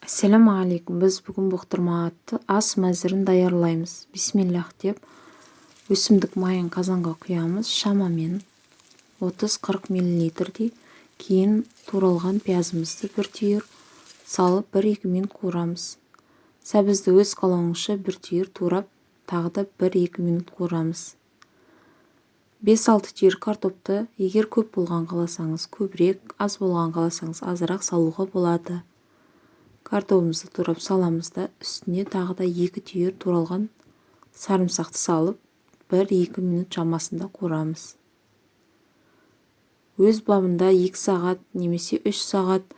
Ассалаумағалейкум. Біз бүгін бұқтырма атты ас мәзірін даярлаймыз. Бисмиллах деп өсімдік майын қазанға құямыз. Шамамен 30-40 мл. Кейін туралған пиязымызды бір түйір салып 1-2 минут қуырамыз. Сәбізді өз қалауыңызша бір түйір турап, тағы да 1-2 минут қуырамыз. 5-6 түйір картопты егер көп болған қаласаңыз көбірек, аз болған қаласаңыз азырақ салуға болады. Картопымызды турап саламыз да үстіне тағы да 2 түйір туралған сарымсақты салып 1-2 минут шамасында қуырамыз. Өз бабында 2 сағат немесе 3 сағат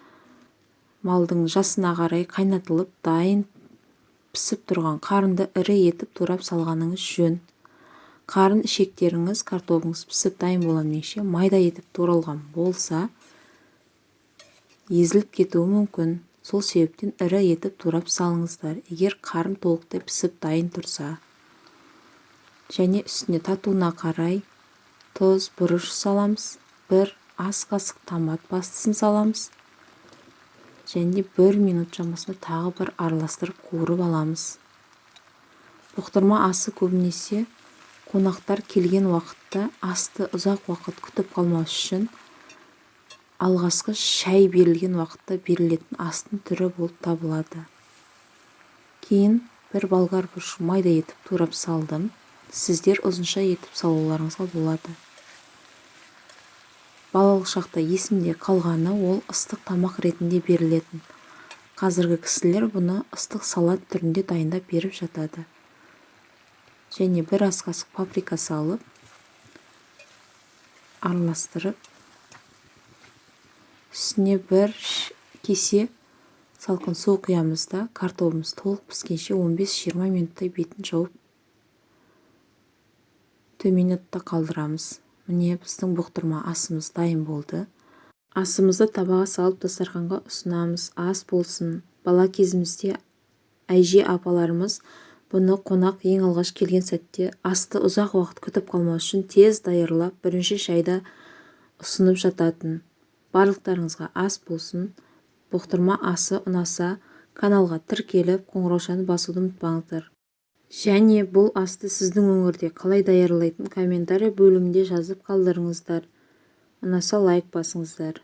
малдың жасына қарай қайнатылып дайын пісіп тұрған қарынды ірі етіп турап салғаныңыз жөн. Қарын ішектеріңіз картопыңыз пісіп дайын болғанша майда етіп туралған болса езіліп кетуі мүмкін. Сол себептен ірі етіп турап салыңыздар, егер қарын толықтай пісіп дайын тұрса. Және үстіне татуына қарай тұз, бұрыш саламыз. 1 ас қасық томат бастысын саламыз. Және 1 минут шамасында тағы бір араластырып қуырып аламыз. Бұқтырма асы көбінесе қонақтар келген уақытта асты ұзақ уақыт күтіп қалмас үшін алғашқы шай берілген уақытта берілетін астың түрі болып табылады. Кейін бір болгар бұрыш майда етіп турап салдым. Сіздер ұзынша етіп салуларыңызға болады. Балалық шақта есімде қалғаны ол ыстық тамақ ретінде берілетін. Қазіргі кісілер бұны ыстық салат түрінде дайындап беріп жатады. Және 1 ас қасық паприка салып араластырып үстіне 1 кесе салқын су құямыз да картопымыз толық піскенше 15-20 минуттай бетін жауып төмен отта қалдырамыз. Міне біздің бұқтырма асымыз дайын болды. Асымызды табаға салып дастарханға ұсынамыз. Ас болсын. Бала кезімізде әже апаларымыз бұны қонақ ең алғаш келген сәтте асты ұзақ уақыт күтіп қалмас үшін тез даярлап бірінші шайда ұсынып жататын. Барлықтарыңызға ас болсын. Бұқтырма асы ұнаса, каналға тіркеліп, қоңыраушаны басуды ұмытпаңыздар. Және бұл асты сіздің өңірде қалай даярлайтын комментарий бөлімінде жазып қалдырыңыздар. Ұнаса лайк басыңыздар.